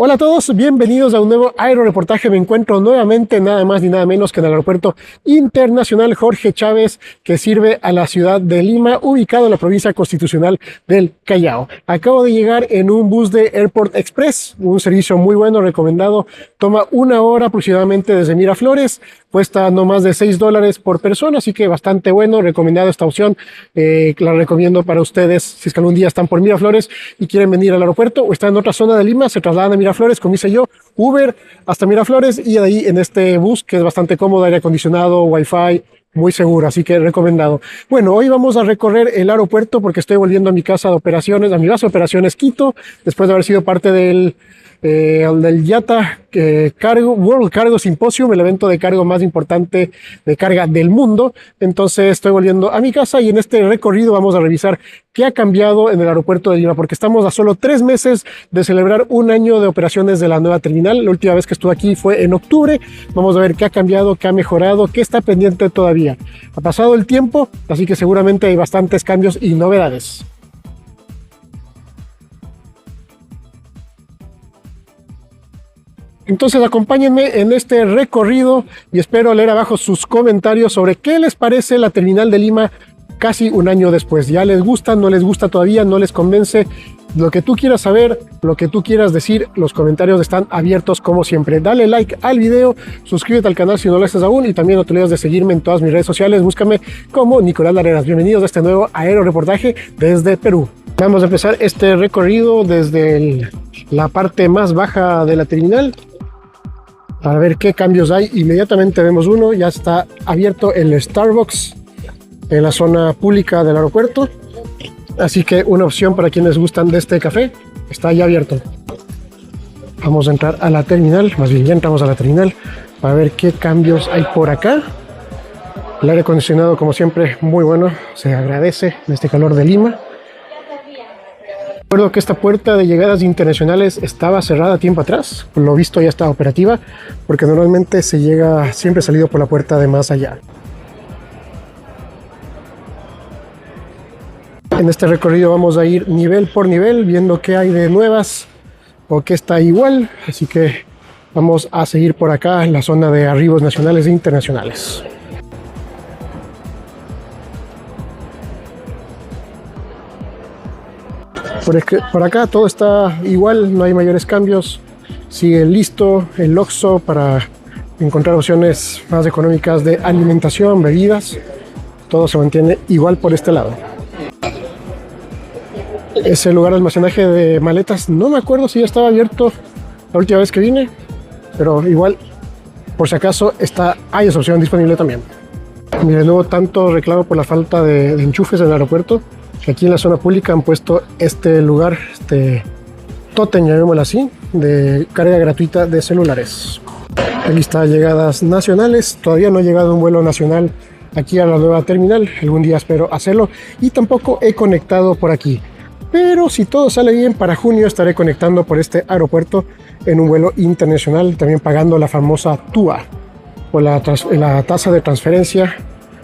Hola a todos, bienvenidos a un nuevo aeroreportaje. Me encuentro nuevamente nada más ni nada menos que en el Aeropuerto Internacional Jorge Chávez, que sirve a la ciudad de Lima, ubicado en la provincia constitucional del Callao. Acabo de llegar en un bus de Airport Express, un servicio muy bueno, recomendado. Toma 1 hora aproximadamente desde Miraflores, cuesta no más de $6 por persona, así que bastante bueno, recomendado esta opción. La recomiendo para ustedes si es que algún día están por Miraflores y quieren venir al aeropuerto o están en otra zona de Lima, se trasladan a Miraflores, como hice yo, Uber hasta Miraflores y de ahí en este bus que es bastante cómodo, aire acondicionado, wifi, muy seguro, así que recomendado. Bueno, hoy vamos a recorrer el aeropuerto porque estoy volviendo a mi casa de operaciones, a mi base de operaciones Quito, después de haber sido parte del YATA World Cargo Symposium, el evento de cargo más importante de carga del mundo. Entonces estoy volviendo a mi casa y en este recorrido vamos a revisar qué ha cambiado en el aeropuerto de Lima, porque estamos a solo 3 meses de celebrar 1 año de operaciones de la nueva terminal. La última vez que estuve aquí fue en octubre. Vamos a ver qué ha cambiado, qué ha mejorado, qué está pendiente todavía. Ha pasado el tiempo, así que seguramente hay bastantes cambios y novedades. Entonces acompáñenme en este recorrido y espero leer abajo sus comentarios sobre qué les parece la terminal de Lima casi 1 año después. ¿Ya les gusta? ¿No les gusta todavía? ¿No les convence? Lo que tú quieras saber, lo que tú quieras decir, los comentarios están abiertos como siempre. Dale like al video, suscríbete al canal si no lo haces aún y también no te olvides de seguirme en todas mis redes sociales. Búscame como Nicolás Larenas. Bienvenidos a este nuevo aeroreportaje desde Perú. Vamos a empezar este recorrido desde la parte más baja de la terminal para ver qué cambios hay. Inmediatamente vemos uno, ya está abierto el Starbucks en la zona pública del aeropuerto, así que una opción para quienes gustan de este café, está ya abierto. Vamos a entrar a la terminal, más bien ya entramos a la terminal para ver qué cambios hay por acá. El aire acondicionado, como siempre, muy bueno, se agradece en este calor de Lima. Recuerdo que esta puerta de llegadas internacionales estaba cerrada tiempo atrás, por lo visto ya está operativa, porque normalmente se llega, siempre salido por la puerta de más allá. En este recorrido vamos a ir nivel por nivel, viendo qué hay de nuevas o qué está igual, así que vamos a seguir por acá en la zona de arribos nacionales e internacionales. Por acá todo está igual, no hay mayores cambios. Sigue listo el OXXO para encontrar opciones más económicas de alimentación, bebidas. Todo se mantiene igual por este lado. Ese lugar de almacenaje de maletas, no me acuerdo si ya estaba abierto la última vez que vine, pero igual, por si acaso, hay esa opción disponible también. Miren, no hubo tanto reclamo por la falta de enchufes en el aeropuerto. Aquí en la zona pública han puesto este lugar, este tótem, llamémoslo así, de carga gratuita de celulares. Aquí está llegadas nacionales. Todavía no ha llegado un vuelo nacional aquí a la nueva terminal. Algún día espero hacerlo. Y tampoco he conectado por aquí. Pero si todo sale bien, para junio estaré conectando por este aeropuerto en un vuelo internacional, también pagando la famosa TUA, o la tasa de transferencia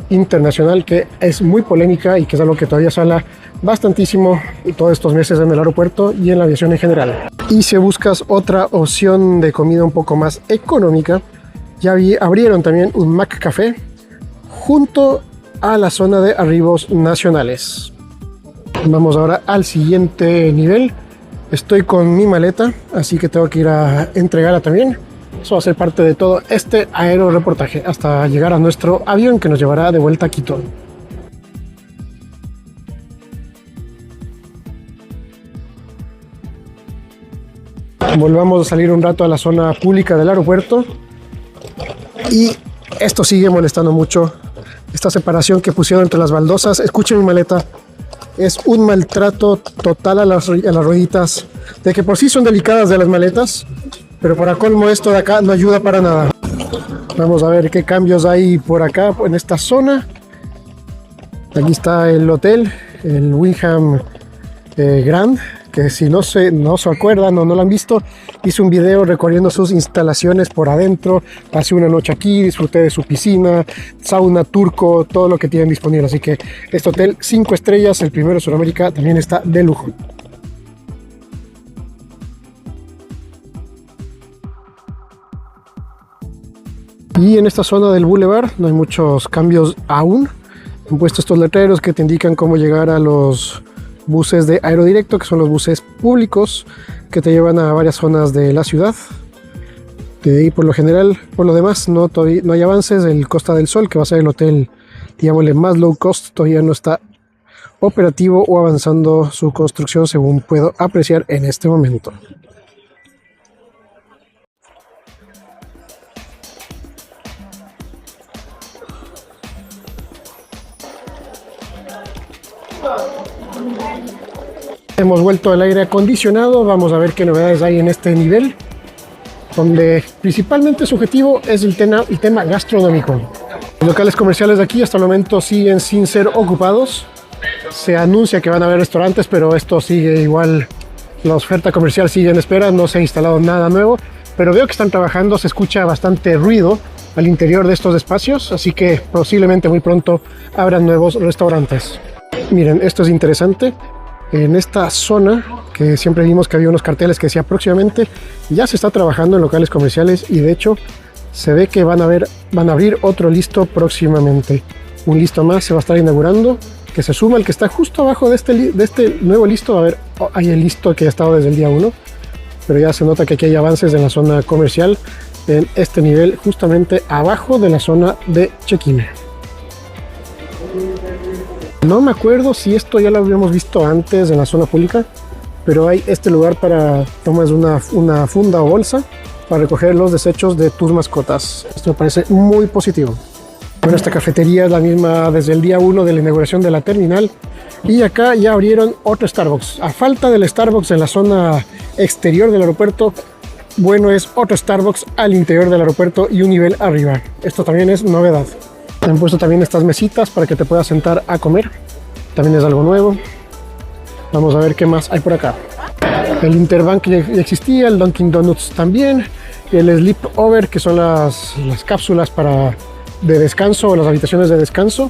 internacional, que es muy polémica y que es algo que todavía se habla bastantísimo todos estos meses en el aeropuerto y en la aviación en general. Y si buscas otra opción de comida un poco más económica, ya abrieron también un McCafé junto a la zona de arribos nacionales. Vamos ahora al siguiente nivel. Estoy con mi maleta, así que tengo que ir a entregarla también. Eso va a ser parte de todo este aeroreportaje hasta llegar a nuestro avión que nos llevará de vuelta a Quito. Volvamos a salir un rato a la zona pública del aeropuerto y esto sigue molestando mucho. Esta separación que pusieron entre las baldosas, escuchen mi maleta, es un maltrato total a las rueditas, de que por sí son delicadas de las maletas, pero para colmo esto de acá no ayuda para nada. Vamos a ver qué cambios hay por acá en esta zona. Aquí está el hotel, el Wyndham Grand, que si no se acuerdan o no lo han visto, hice un video recorriendo sus instalaciones por adentro. Pasé una noche aquí, disfruté de su piscina, sauna turco, todo lo que tienen disponible. Así que este hotel 5 estrellas, el primero de Sudamérica, también está de lujo. Y en esta zona del boulevard no hay muchos cambios aún. Han puesto estos letreros que te indican cómo llegar a los buses de Aerodirecto, que son los buses públicos que te llevan a varias zonas de la ciudad. De ahí, por lo general, por lo demás, no hay avances. El Costa del Sol, que va a ser el hotel, digámosle, más low cost, todavía no está operativo o avanzando su construcción, según puedo apreciar en este momento. Hemos vuelto al aire acondicionado. Vamos a ver qué novedades hay en este nivel, donde principalmente su objetivo es el tema gastronómico. Los locales comerciales de aquí hasta el momento siguen sin ser ocupados. Se anuncia que van a haber restaurantes, pero esto sigue igual. La oferta comercial sigue en espera, no se ha instalado nada nuevo, pero veo que están trabajando. Se escucha bastante ruido al interior de estos espacios, así que posiblemente muy pronto abran nuevos restaurantes. Miren, esto es interesante. En esta zona, que siempre vimos que había unos carteles que decía próximamente, ya se está trabajando en locales comerciales, y de hecho se ve que van a abrir otro Listo próximamente. Un Listo más se va a estar inaugurando, que se suma al que está justo abajo de este nuevo Listo. A ver, hay el Listo que ha estado desde el día 1, pero ya se nota que aquí hay avances en la zona comercial, en este nivel justamente abajo de la zona de check-in. No me acuerdo si esto ya lo habíamos visto antes en la zona pública, pero hay este lugar para tomas una funda o bolsa para recoger los desechos de tus mascotas. Esto me parece muy positivo. Bueno, esta cafetería es la misma desde el día 1 de la inauguración de la terminal, y acá ya abrieron otro Starbucks. A falta del Starbucks en la zona exterior del aeropuerto, bueno, es otro Starbucks al interior del aeropuerto y un nivel arriba. Esto también es novedad. Han puesto también estas mesitas para que te puedas sentar a comer. También es algo nuevo. Vamos a ver qué más hay por acá. El Interbank ya existía, el Dunkin' Donuts también, y el Sleepover, que son las cápsulas de descanso, o las habitaciones de descanso,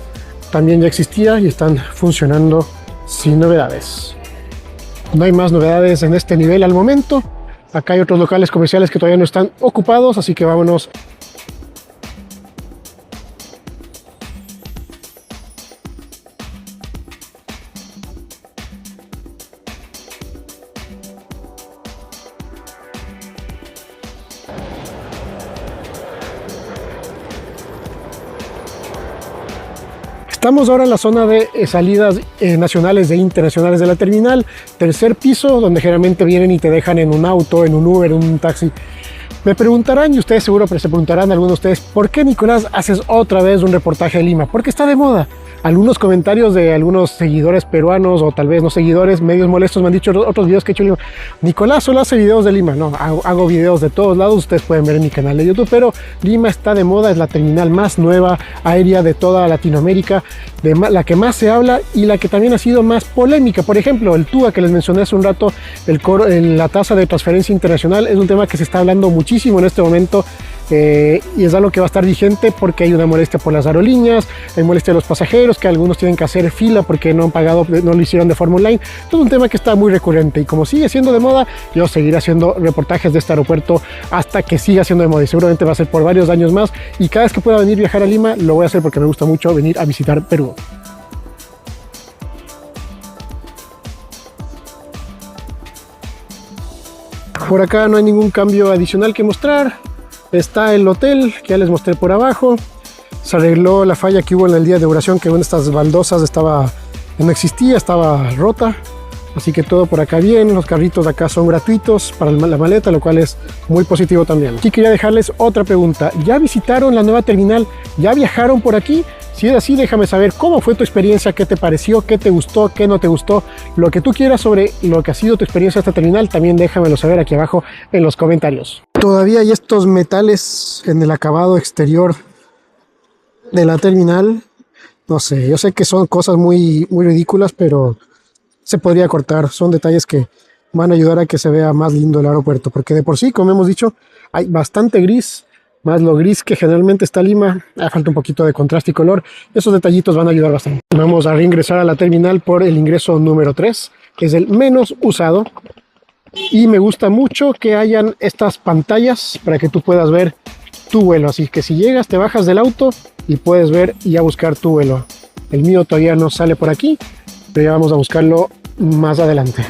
también ya existía y están funcionando sin novedades. No hay más novedades en este nivel al momento. Acá hay otros locales comerciales que todavía no están ocupados, así que vámonos. Estamos ahora en la zona de salidas nacionales e internacionales de la terminal, tercer piso, donde generalmente vienen y te dejan en un auto, en un Uber, en un taxi. Me preguntarán, y ustedes seguro se preguntarán, algunos de ustedes, ¿por qué, Nicolás, haces otra vez un reportaje de Lima? Porque está de moda. Algunos comentarios de algunos seguidores peruanos, o tal vez no seguidores, medios molestos, me han dicho otros videos que he hecho en Lima: Nicolás solo hace videos de Lima. No, hago videos de todos lados, ustedes pueden ver en mi canal de YouTube, pero Lima está de moda. Es la terminal más nueva aérea de toda Latinoamérica, la que más se habla y la que también ha sido más polémica. Por ejemplo, el TUA que les mencioné hace un rato, la tasa de transferencia internacional, es un tema que se está hablando muchísimo en este momento. Y es algo que va a estar vigente porque hay una molestia por las aerolíneas, hay molestia de los pasajeros, que algunos tienen que hacer fila porque no han pagado, no lo hicieron de forma online. Todo un tema que está muy recurrente, y como sigue siendo de moda, yo seguiré haciendo reportajes de este aeropuerto hasta que siga siendo de moda, y seguramente va a ser por varios años más. Y cada vez que pueda venir a viajar a Lima, lo voy a hacer porque me gusta mucho venir a visitar Perú. Por acá no hay ningún cambio adicional que mostrar. Está el hotel que ya les mostré por abajo. Se arregló la falla que hubo en el día de inauguración, que una de estas baldosas no existía, estaba rota. Así que todo por acá bien. Los carritos de acá son gratuitos para la maleta, lo cual es muy positivo también. Aquí quería dejarles otra pregunta. ¿Ya visitaron la nueva terminal? ¿Ya viajaron por aquí? Si es así, déjame saber cómo fue tu experiencia, qué te pareció, qué te gustó, qué no te gustó. Lo que tú quieras sobre lo que ha sido tu experiencia en esta terminal, también déjamelo saber aquí abajo en los comentarios. Todavía hay estos metales en el acabado exterior de la terminal. No sé, yo sé que son cosas muy, muy ridículas, pero se podría cortar. Son detalles que van a ayudar a que se vea más lindo el aeropuerto, porque de por sí, como hemos dicho, hay bastante gris. Más lo gris que generalmente está Lima, falta un poquito de contraste y color. Esos detallitos van a ayudar bastante. Vamos a reingresar a la terminal por el ingreso número 3, que es el menos usado. Y me gusta mucho que hayan estas pantallas para que tú puedas ver tu vuelo. Así que si llegas, te bajas del auto y puedes ver y a buscar tu vuelo. El mío todavía no sale por aquí, pero ya vamos a buscarlo más adelante.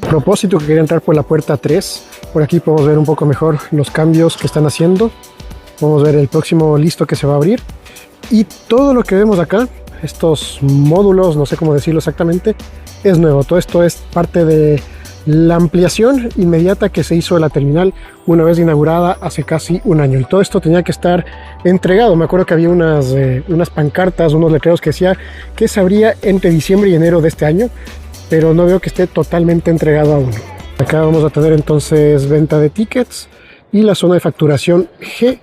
A propósito, que quería entrar por la puerta 3. Por aquí podemos ver un poco mejor los cambios que están haciendo. Podemos ver el próximo listo que se va a abrir. Y todo lo que vemos acá, estos módulos, no sé cómo decirlo exactamente, es nuevo. Todo esto es parte de la ampliación inmediata que se hizo de la terminal una vez inaugurada hace casi un año. Y todo esto tenía que estar entregado. Me acuerdo que había unas pancartas, unos letreros que decía que se abría entre diciembre y enero de este año, pero no veo que esté totalmente entregado aún. Acá vamos a tener entonces venta de tickets y la zona de facturación G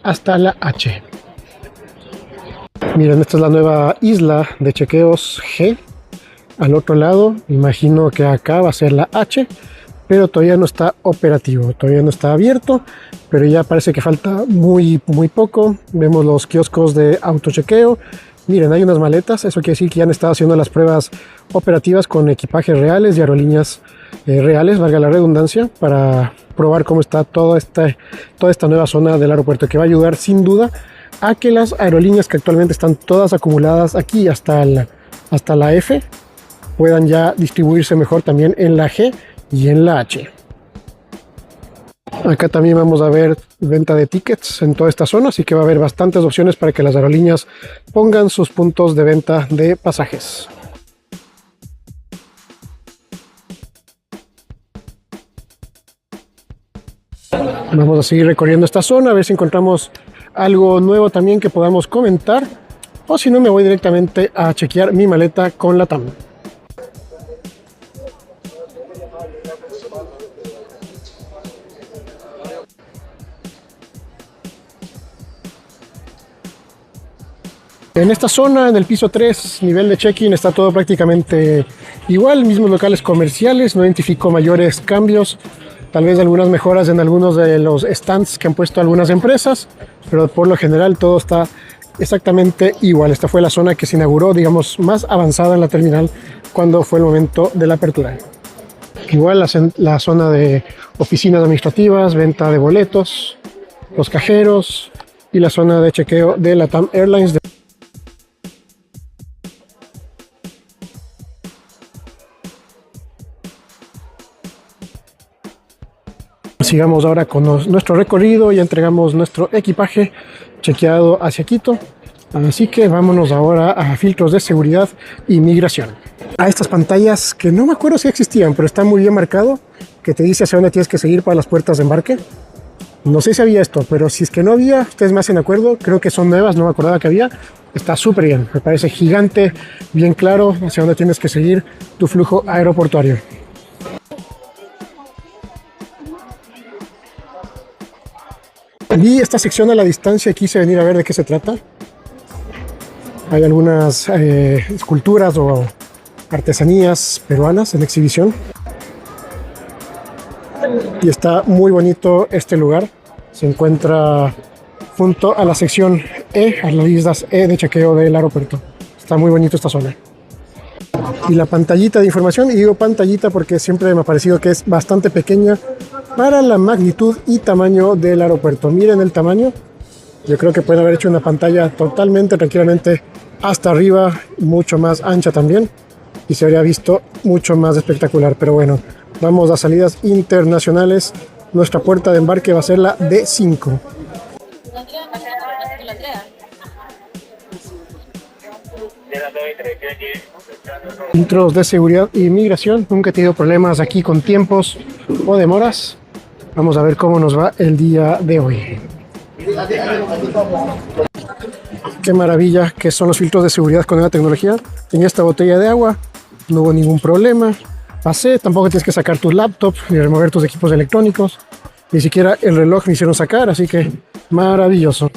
hasta la H. Miren, esta es la nueva isla de chequeos G. Al otro lado, imagino que acá va a ser la H, pero todavía no está operativo, todavía no está abierto, pero ya parece que falta muy poco. Vemos los kioscos de autochequeo. Miren, hay unas maletas, eso quiere decir que ya han estado haciendo las pruebas operativas con equipajes reales y aerolíneas reales, valga la redundancia, para probar cómo está toda esta nueva zona del aeropuerto, que va a ayudar sin duda a que las aerolíneas que actualmente están todas acumuladas aquí hasta la F puedan ya distribuirse mejor también en la G y en la H. Acá también vamos a ver venta de tickets en toda esta zona, así que va a haber bastantes opciones para que las aerolíneas pongan sus puntos de venta de pasajes. Vamos a seguir recorriendo esta zona a ver si encontramos algo nuevo también que podamos comentar, o si no me voy directamente a chequear mi maleta con LATAM. En esta zona, en el piso 3, nivel de check-in, está todo prácticamente igual, mismos locales comerciales, no identifico mayores cambios, tal vez algunas mejoras en algunos de los stands que han puesto algunas empresas, pero por lo general todo está exactamente igual. Esta fue la zona que se inauguró, digamos, más avanzada en la terminal cuando fue el momento de la apertura. Igual la zona de oficinas administrativas, venta de boletos, los cajeros y la zona de chequeo de LATAM Airlines. Sigamos ahora con nuestro recorrido. Ya entregamos nuestro equipaje chequeado hacia Quito, así que vámonos ahora a filtros de seguridad y migración. A estas pantallas que no me acuerdo si existían, pero está muy bien marcado, que te dice hacia dónde tienes que seguir para las puertas de embarque. No sé si había esto, pero si es que no había, ustedes me hacen acuerdo, creo que son nuevas, no me acordaba que había. Está súper bien, me parece gigante, bien claro hacia dónde tienes que seguir tu flujo aeroportuario. Vi esta sección a la distancia y quise venir a ver de qué se trata. Hay algunas esculturas o artesanías peruanas en exhibición. Y está muy bonito este lugar. Se encuentra junto a la sección E, a las islas E de chequeo del aeropuerto. Está muy bonito esta zona. Y la pantallita de información, y digo pantallita porque siempre me ha parecido que es bastante pequeña para la magnitud y tamaño del aeropuerto. Miren el tamaño. Yo creo que pueden haber hecho una pantalla totalmente, tranquilamente, hasta arriba, mucho más ancha también, y se habría visto mucho más espectacular. Pero bueno, vamos a salidas internacionales. Nuestra puerta de embarque va a ser la D5. Filtros de seguridad y migración. Nunca he tenido problemas aquí con tiempos o demoras. Vamos a ver cómo nos va el día de hoy. Qué maravilla que son los filtros de seguridad con nueva tecnología. Tenía esta botella de agua, no hubo ningún problema. Pasé, tampoco tienes que sacar tu laptop ni remover tus equipos electrónicos. Ni siquiera el reloj me hicieron sacar, así que maravilloso.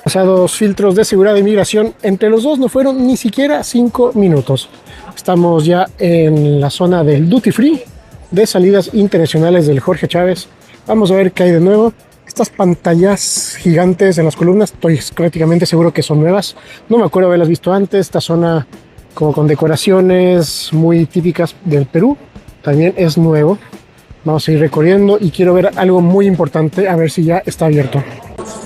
Pasados filtros de seguridad y migración, entre los dos no fueron ni siquiera 5 minutos. Estamos ya en la zona del Duty Free de salidas internacionales del Jorge Chávez. Vamos a ver qué hay de nuevo. Estas pantallas gigantes en las columnas, estoy prácticamente seguro que son nuevas. No me acuerdo haberlas visto antes. Esta zona como con decoraciones muy típicas del Perú. también es nuevo. Vamos a ir recorriendo y quiero ver algo muy importante, a ver si ya está abierto.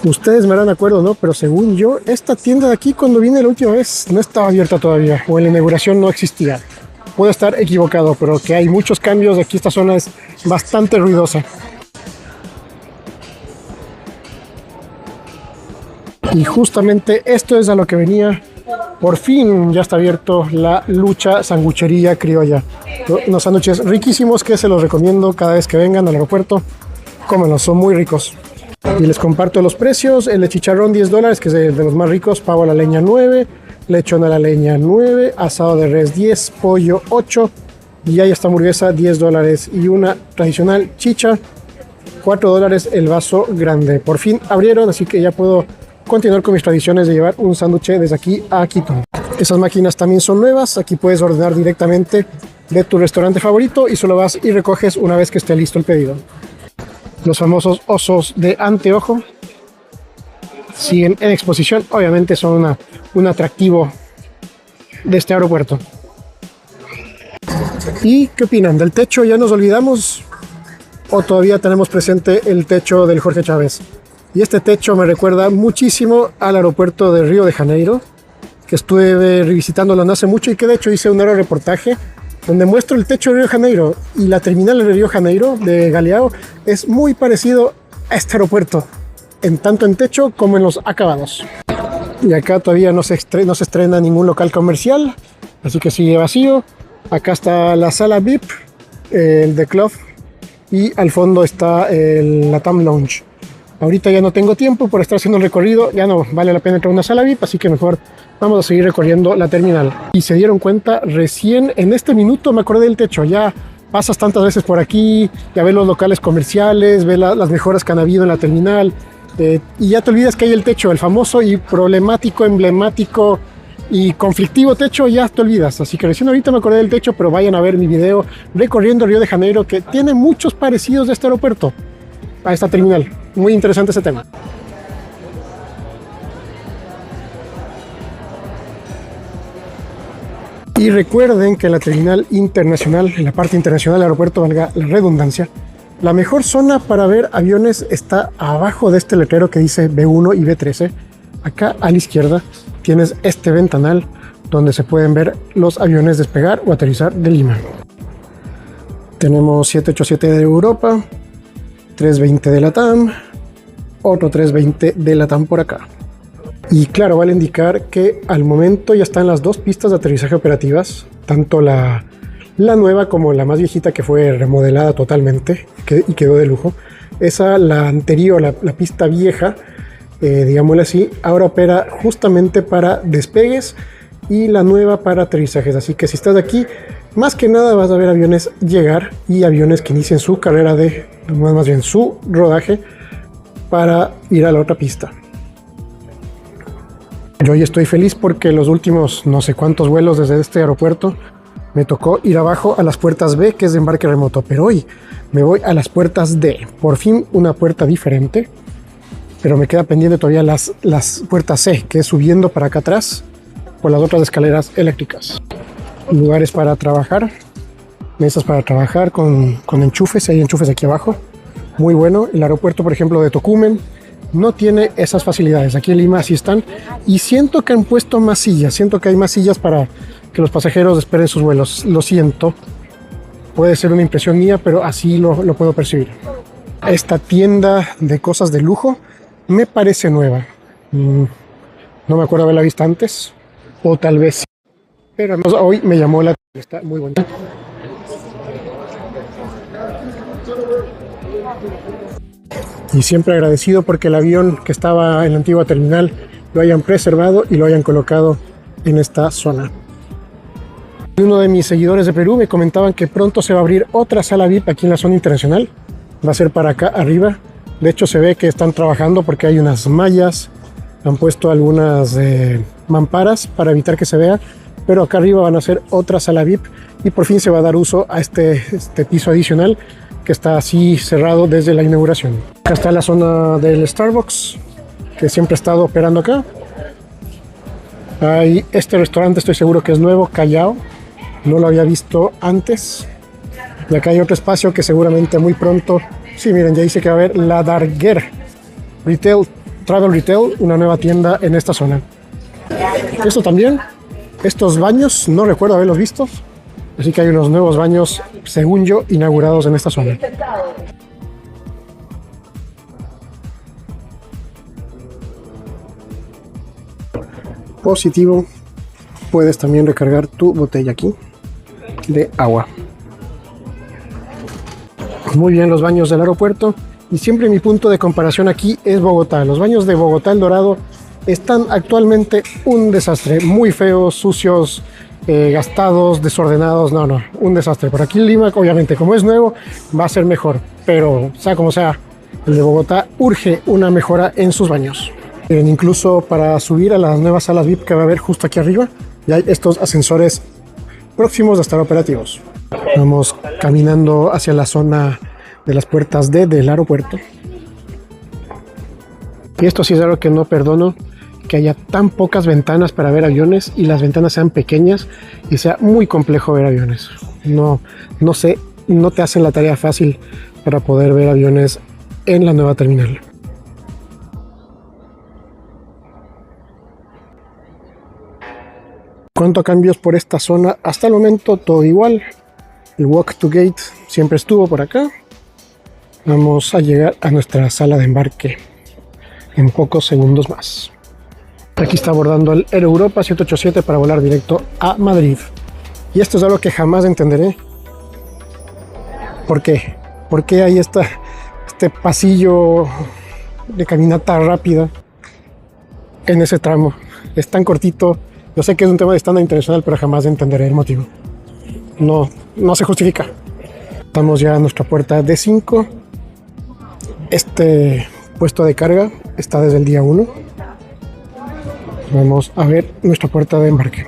Ustedes me harán acuerdo, ¿no? Pero según yo, esta tienda de aquí cuando vine la última vez no estaba abierta todavía, o en la inauguración no existía. Puedo estar equivocado, pero que hay muchos cambios. Aquí esta zona es bastante ruidosa. Y justamente esto es a lo que venía. Por fin ya está abierto la Lucha Sanguchería Criolla. Unos sándwiches riquísimos que se los recomiendo cada vez que vengan al aeropuerto. Cómenlos, son muy ricos. Y les comparto los precios. El de chicharrón $10, que es de los más ricos. Pavo a la leña 9, lechón a la leña 9, asado de res 10, pollo 8. Y hay esta hamburguesa $10 y una tradicional chicha $4 el vaso grande. Por fin abrieron, así que ya puedo continuar con mis tradiciones de llevar un sándwich desde aquí a Quito. Esas máquinas también son nuevas. Aquí puedes ordenar directamente de tu restaurante favorito y solo vas y recoges una vez que esté listo el pedido. Los famosos osos de anteojo siguen en exposición. Obviamente son un atractivo de este aeropuerto. ¿Y qué opinan? ¿Del techo ya nos olvidamos o todavía tenemos presente el techo del Jorge Chávez? Y este techo me recuerda muchísimo al aeropuerto de Río de Janeiro, que estuve revisitándolo no hace mucho y que de hecho hice un aeroreportaje donde muestro el techo de Río de Janeiro, y la terminal de Río de Janeiro de Galeão es muy parecido a este aeropuerto, en tanto en techo como en los acabados. Y acá todavía no se estrena ningún local comercial, así que sigue vacío. Acá está la sala VIP, el The Club, y al fondo está el Latam Lounge. Ahorita ya no tengo tiempo por estar haciendo el recorrido, ya no vale la pena entrar a una sala VIP, así que mejor vamos a seguir recorriendo la terminal. Y se dieron cuenta, recién en este minuto me acordé del techo. Ya pasas tantas veces por aquí, ya ves los locales comerciales, ves las mejoras que han habido en la terminal, y ya te olvidas que hay el techo, el famoso y problemático, emblemático y conflictivo techo, ya te olvidas. Así que recién ahorita me acordé del techo, pero vayan a ver mi video recorriendo Río de Janeiro, que tiene muchos parecidos de este aeropuerto a esta terminal. Muy interesante ese tema. Y recuerden que la terminal internacional, en la parte internacional del aeropuerto, valga la redundancia, la mejor zona para ver aviones está abajo de este letrero que dice B1 y B13. Acá a la izquierda tienes este ventanal donde se pueden ver los aviones despegar o aterrizar de Lima. Tenemos 787 de Europa, 320 de Latam, otro 320 de Latam por acá. Y claro, vale indicar que al momento ya están las dos pistas de aterrizaje operativas, tanto la nueva como la más viejita, que fue remodelada totalmente y quedó de lujo. Esa, la anterior, la pista vieja, digámoslo así, ahora opera justamente para despegues, y la nueva para aterrizajes. Así que si estás aquí, más que nada vas a ver aviones llegar y aviones que inician su carrera más bien su rodaje para ir a la otra pista. Yo hoy estoy feliz porque los últimos no sé cuántos vuelos desde este aeropuerto me tocó ir abajo a las puertas B, que es de embarque remoto, pero hoy me voy a las puertas D. Por fin una puerta diferente, pero me queda pendiente todavía las puertas C, que es subiendo para acá atrás por las otras escaleras eléctricas. Lugares para trabajar, mesas para trabajar con enchufes, hay enchufes aquí abajo, muy bueno. El aeropuerto, por ejemplo, de Tocumen no tiene esas facilidades. Aquí en Lima sí están, y siento que han puesto más sillas, siento que hay más sillas para que los pasajeros esperen sus vuelos. Lo siento, puede ser una impresión mía, pero así lo puedo percibir. Esta tienda de cosas de lujo me parece nueva, no me acuerdo haberla visto antes, o tal vez sí, pero hoy me llamó la atención. Está muy bonita. Y siempre agradecido porque el avión que estaba en la antigua terminal lo hayan preservado y lo hayan colocado en esta zona. Uno de mis seguidores de Perú me comentaban que pronto se va a abrir otra sala VIP aquí en la zona internacional. Va a ser para acá arriba. De hecho se ve que están trabajando porque hay unas mallas, han puesto algunas mamparas para evitar que se vea, pero acá arriba van a hacer otra sala VIP y por fin se va a dar uso a este piso adicional que está así cerrado desde la inauguración. Acá está la zona del Starbucks, que siempre ha estado operando acá. Hay este restaurante, estoy seguro que es nuevo, Callao, no lo había visto antes. Y acá hay otro espacio que seguramente muy pronto, sí, miren, ya dice que va a haber la Darguer Retail, Travel Retail, una nueva tienda en esta zona. Esto también, estos baños, no recuerdo haberlos visto, así que hay unos nuevos baños, según yo, inaugurados en esta zona. Positivo, puedes también recargar tu botella aquí de agua. Muy bien los baños del aeropuerto, y siempre mi punto de comparación aquí es Bogotá. Los baños de Bogotá El Dorado están actualmente un desastre, muy feos, sucios, gastados, desordenados, no, un desastre. Por aquí en Lima, obviamente, como es nuevo, va a ser mejor, pero sea como sea, el de Bogotá urge una mejora en sus baños. Miren, incluso para subir a las nuevas salas VIP que va a haber justo aquí arriba, ya hay estos ascensores próximos a estar operativos. Vamos caminando hacia la zona de las puertas D del aeropuerto. Y esto sí es algo que no perdono, que haya tan pocas ventanas para ver aviones y las ventanas sean pequeñas y sea muy complejo ver aviones. No sé, no te hacen la tarea fácil para poder ver aviones en la nueva terminal. Cuanto a cambios por esta zona, hasta el momento todo igual. El walk to gate siempre estuvo por acá. Vamos a llegar a nuestra sala de embarque en pocos segundos más. Aquí está abordando el Air Europa 787 para volar directo a Madrid. Y esto es algo que jamás entenderé. ¿Por qué? ¿Por qué hay este pasillo de caminata rápida en ese tramo? Es tan cortito. Yo sé que es un tema de estándar internacional, pero jamás entenderé el motivo. No se justifica. Estamos ya a nuestra puerta D5. Este puesto de carga está desde el día 1. Vamos a ver nuestra puerta de embarque.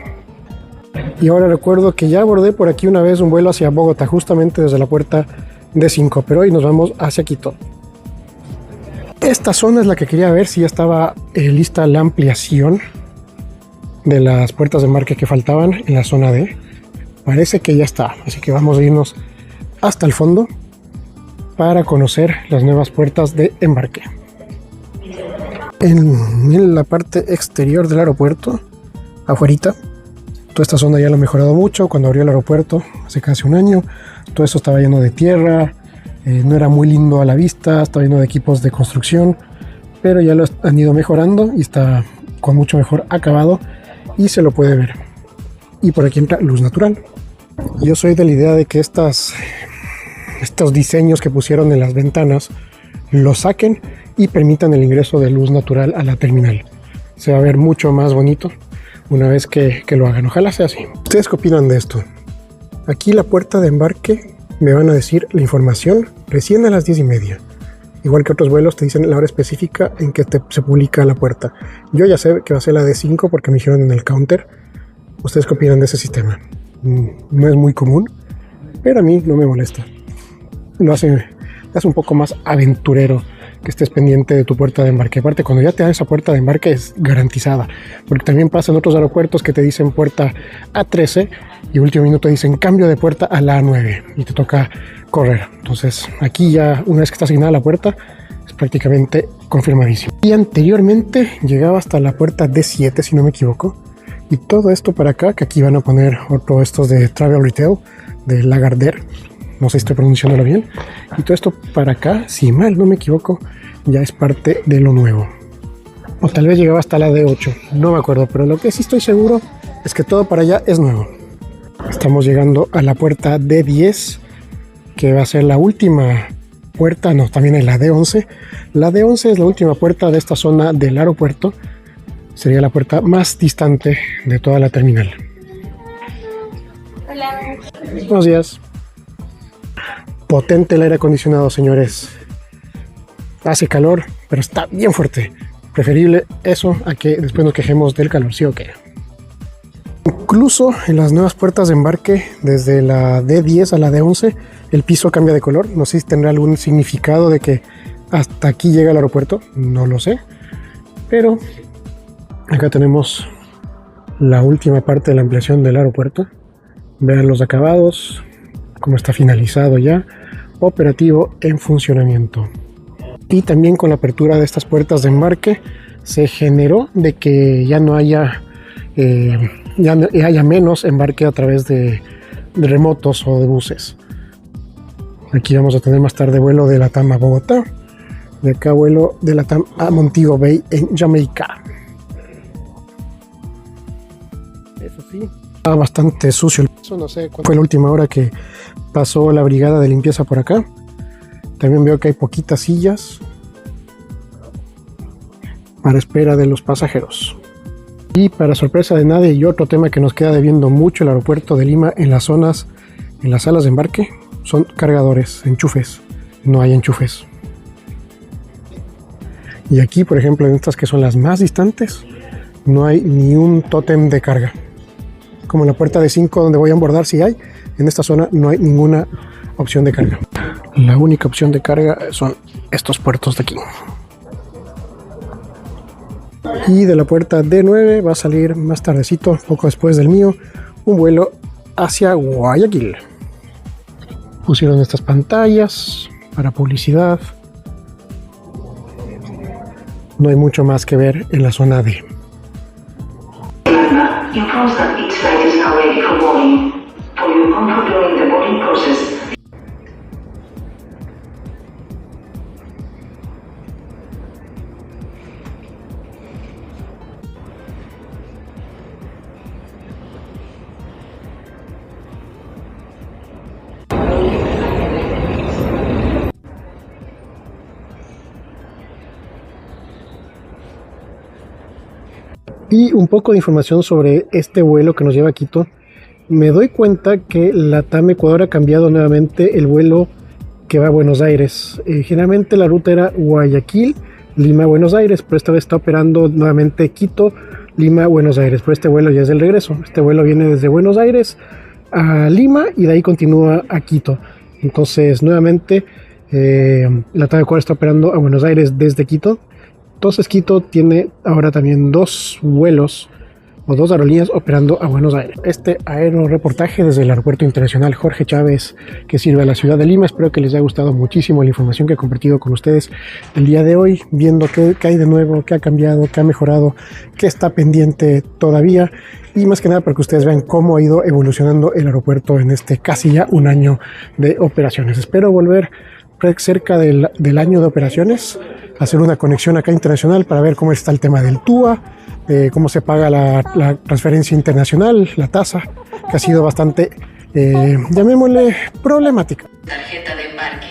Y ahora recuerdo que ya abordé por aquí una vez un vuelo hacia Bogotá, justamente desde la puerta D5, pero hoy nos vamos hacia Quito. Esta zona es la que quería ver si ya estaba lista la ampliación de las puertas de embarque que faltaban en la zona D. Parece que ya está, así que vamos a irnos hasta el fondo para conocer las nuevas puertas de embarque. En la parte exterior del aeropuerto, afuerita, toda esta zona ya lo ha mejorado mucho. Cuando abrió el aeropuerto hace casi un año, todo eso estaba lleno de tierra, no era muy lindo a la vista, estaba lleno de equipos de construcción, pero ya lo han ido mejorando y está con mucho mejor acabado y se lo puede ver. Y por aquí entra luz natural. Yo soy de la idea de que estos diseños que pusieron en las ventanas los saquen y permitan el ingreso de luz natural a la terminal. Se va a ver mucho más bonito una vez que lo hagan. Ojalá sea así. ¿Ustedes qué opinan de esto? Aquí la puerta de embarque me van a decir la información recién a las 10:30. Igual que otros vuelos te dicen la hora específica en que se publica la puerta. Yo ya sé que va a ser la D5 porque me dijeron en el counter. ¿Ustedes qué opinan de ese sistema? No es muy común, pero a mí no me molesta. Lo hace un poco más aventurero que estés pendiente de tu puerta de embarque. Aparte, cuando ya te dan esa puerta de embarque es garantizada, porque también pasa en otros aeropuertos que te dicen puerta A13 y último minuto dicen cambio de puerta a la A9 y te toca correr. Entonces aquí ya una vez que está asignada la puerta es prácticamente confirmadísimo. Y anteriormente llegaba hasta la puerta D7 si no me equivoco, y todo esto para acá, que aquí van a poner otro estos de Travel Retail de Lagardère, no sé si estoy pronunciándolo bien, y todo esto para acá, si mal no me equivoco, ya es parte de lo nuevo. O tal vez llegaba hasta la D8, no me acuerdo, pero lo que sí estoy seguro es que todo para allá es nuevo. Estamos llegando a la puerta D10, que va a ser la última puerta, no, también es la D11. La D11 es la última puerta de esta zona del aeropuerto, sería la puerta más distante de toda la terminal. Hola. Buenos días. Potente el aire acondicionado, señores. Hace calor, pero está bien fuerte. Preferible eso a que después nos quejemos del calor, ¿sí o qué? Incluso en las nuevas puertas de embarque, desde la D10 a la D11, el piso cambia de color. No sé si tendrá algún significado de que hasta aquí llega el aeropuerto, no lo sé. Pero acá tenemos la última parte de la ampliación del aeropuerto. Vean los acabados, cómo está finalizado ya, operativo en funcionamiento. Y también con la apertura de estas puertas de embarque se generó de que ya no haya haya menos embarque a través de remotos o de buses. Aquí vamos a tener más tarde vuelo de LATAM a Bogotá, de acá vuelo de LATAM a Montego Bay en Jamaica. Eso sí, está bastante sucio. Eso no sé cuándo fue la última hora que pasó la brigada de limpieza por acá. También veo que hay poquitas sillas para espera de los pasajeros. Y para sorpresa de nadie, y otro tema que nos queda debiendo mucho el aeropuerto de Lima en las zonas, en las salas de embarque, son cargadores, enchufes. No hay enchufes. Y aquí, por ejemplo, en estas que son las más distantes, no hay ni un tótem de carga. Como en la puerta de 5 donde voy a abordar, sí hay. En esta zona no hay ninguna opción de carga. La única opción de carga son estos puertos de aquí. Y de la puerta D9 va a salir más tardecito, poco después del mío, un vuelo hacia Guayaquil. Pusieron estas pantallas para publicidad. No hay mucho más que ver en la zona D. Informs that each flight is now ready for boarding. For your comfort during the boarding process. Y un poco de información sobre este vuelo que nos lleva a Quito. Me doy cuenta que LATAM Ecuador ha cambiado nuevamente el vuelo que va a Buenos Aires. Generalmente la ruta era Guayaquil, Lima, Buenos Aires, pero esta vez está operando nuevamente Quito, Lima, Buenos Aires. Pero este vuelo ya es el regreso. Este vuelo viene desde Buenos Aires a Lima y de ahí continúa a Quito. Entonces nuevamente LATAM Ecuador está operando a Buenos Aires desde Quito. Entonces Quito tiene ahora también dos vuelos o dos aerolíneas operando a Buenos Aires. Este aeroreportaje desde el Aeropuerto Internacional Jorge Chávez, que sirve a la ciudad de Lima. Espero que les haya gustado muchísimo la información que he compartido con ustedes el día de hoy, viendo qué hay de nuevo, qué ha cambiado, qué ha mejorado, qué está pendiente todavía, y más que nada para que ustedes vean cómo ha ido evolucionando el aeropuerto en este casi ya un año de operaciones. Espero volver cerca del año de operaciones, hacer una conexión acá internacional para ver cómo está el tema del TUA, cómo se paga la transferencia internacional, la tasa, que ha sido bastante, llamémosle, problemática. Tarjeta de embarque.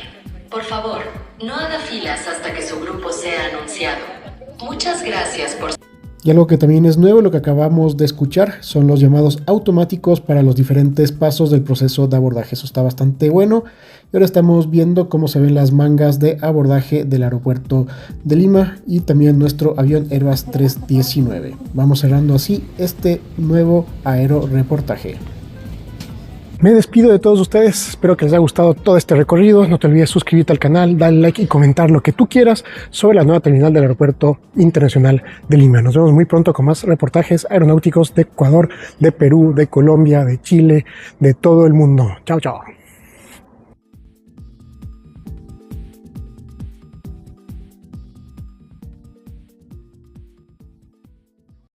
Por favor, no haga filas hasta que su grupo sea anunciado. Muchas gracias por... Y algo que también es nuevo, lo que acabamos de escuchar, son los llamados automáticos para los diferentes pasos del proceso de abordaje. Eso está bastante bueno. Y ahora estamos viendo cómo se ven las mangas de abordaje del aeropuerto de Lima y también nuestro avión Airbus 319. Vamos cerrando así este nuevo aeroreportaje. Me despido de todos ustedes, espero que les haya gustado todo este recorrido. No te olvides suscribirte al canal, darle like y comentar lo que tú quieras sobre la nueva terminal del Aeropuerto Internacional de Lima. Nos vemos muy pronto con más reportajes aeronáuticos de Ecuador, de Perú, de Colombia, de Chile, de todo el mundo. Chao, chao.